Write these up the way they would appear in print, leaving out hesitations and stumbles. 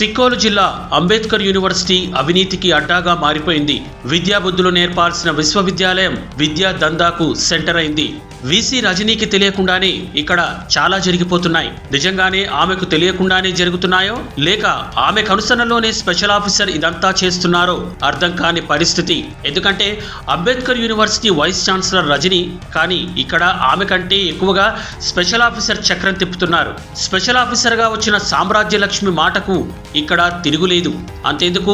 సిక్కోలు జిల్లా అంబేద్కర్ యూనివర్సిటీ అవినీతికి అడ్డాగా మారిపోయింది. విద్యాబుద్ధులు నేర్పాల్సిన విశ్వవిద్యాలయం విద్యా దందాకు సెంటర్ అయింది. వీసీ రజనీకి తెలియకుండానే ఇక్కడ చాలా జరిగిపోతున్నాయి. నిజంగానే ఆమెకు తెలియకుండానే జరుగుతున్నాయో లేక ఆమె కనుసనలోనే స్పెషల్ ఆఫీసర్ ఇదంతా చేస్తున్నారో అర్థం కాని పరిస్థితి. ఎందుకంటే Ambedkar university vice chancellor Rajani, కానీ ఇక్కడ ఆమె కంటే ఎక్కువగా స్పెషల్ ఆఫీసర్ చక్రం తిప్పుతున్నారు. స్పెషల్ ఆఫీసర్ గా వచ్చిన సామ్రాజ్యలక్ష్మి మాటకు ఇక్కడ తిరుగులేదు. అంతేందుకు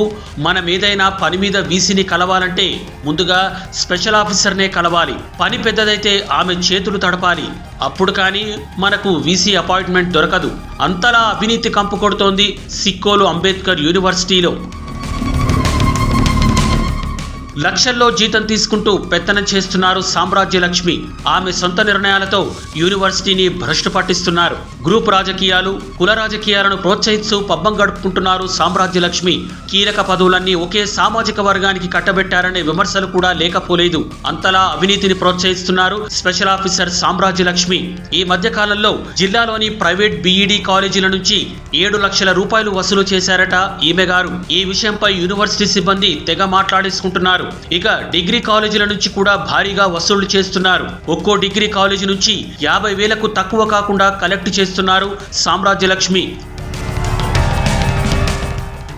మనం ఏదైనా పని మీద వీసీని కలవాలంటే ముందుగా స్పెషల్ ఆఫీసర్నే కలవాలి. పని పెద్దదైతే ఆమె చేతులు తడపాలి. అప్పుడు కానీ మనకు వీసీ అపాయింట్మెంట్ దొరకదు. అంతలా అవినీతి కంపు కొడుతోంది సిక్కోలు అంబేద్కర్ యూనివర్సిటీలో. లక్షల్లో జీతం తీసుకుంటూ పెత్తనం చేస్తున్నారు సామ్రాజ్యలక్ష్మి. ఆమె సొంత నిర్ణయాలతో యూనివర్సిటీని భ్రష్టు పట్టిస్తున్నారు. గ్రూప్ రాజకీయాలు, కుల రాజకీయాలను ప్రోత్సహిస్తూ పబ్బం గడుపుకుంటున్నారు సామ్రాజ్యలక్ష్మి. కీలక పదవులన్నీ ఒకే సామాజిక వర్గానికి కట్టబెట్టారనే విమర్శలు కూడా లేకపోలేదు. అంతలా అవినీతిని ప్రోత్సహిస్తున్నారు స్పెషల్ ఆఫీసర్ సామ్రాజ్యలక్ష్మి. ఈ మధ్య కాలంలో జిల్లాలోని ప్రైవేట్ బీఈడీ కాలేజీల నుంచి 7 లక్షల రూపాయలు వసూలు చేశారట ఈమె గారు. ఈ విషయంపై యూనివర్సిటీ సిబ్బంది తెగ మాట్లాడేసుకుంటున్నారు. ఇక డిగ్రీ కాలేజీల నుంచి కూడా భారీగా వసూళ్లు చేస్తున్నారు. ఒక్కో డిగ్రీ కాలేజీ నుంచి 50,000కు తక్కువ కాకుండా కలెక్ట్ చేస్తున్నారు సామ్రాజ్యలక్ష్మి.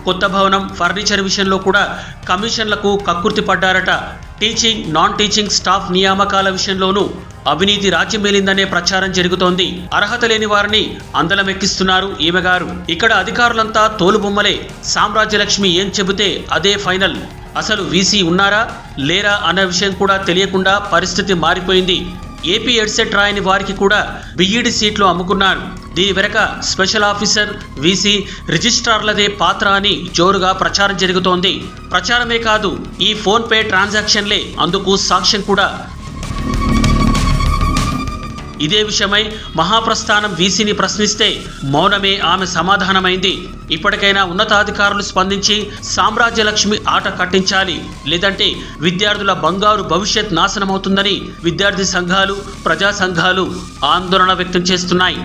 కొత్త భవనం, ఫర్నిచర్ విషయంలో కూడా కమిషన్లకు కక్కుర్తి పడ్డారట. టీచింగ్, నాన్ టీచింగ్ స్టాఫ్ నియామకాల విషయంలోనూ అవినీతి రాజ్యమేలిందనే ప్రచారం జరుగుతోంది. అర్హత లేని వారిని అందలమెక్కిస్తున్నారు ఈమె గారు. ఇక్కడ అధికారులంతా తోలుబొమ్మలే. సామ్రాజ్యలక్ష్మి ఏం చెబితే అదే ఫైనల్. అసలు వీసీ ఉన్నారా లేరా అన్న విషయం కూడా తెలియకుండా పరిస్థితి మారిపోయింది. ఏపీ ఎడ్సెట్ రాయని వారికి కూడా బీఈడీ సీట్లు అమ్ముకున్నారు. దీని వెనక స్పెషల్ ఆఫీసర్, వీసీ, రిజిస్ట్రార్లదే పాత్ర అని జోరుగా ప్రచారం జరుగుతోంది. ప్రచారమే కాదు, ఈ ఫోన్ పే ట్రాన్సాక్షన్లే అందుకు సాక్ష్యం కూడా. ఇదే విషయమై మహాప్రస్థానం వీసీని ప్రశ్నిస్తే మౌనమే ఆమె సమాధానమైంది. ఇప్పటికైనా ఉన్నతాధికారులు స్పందించి సామ్రాజ్యలక్ష్మి ఆట కట్టించాలి. లేదంటే విద్యార్థుల బంగారు భవిష్యత్ నాశనమవుతుందని విద్యార్థి సంఘాలు, ప్రజా సంఘాలు ఆందోళన వ్యక్తం చేస్తున్నాయి.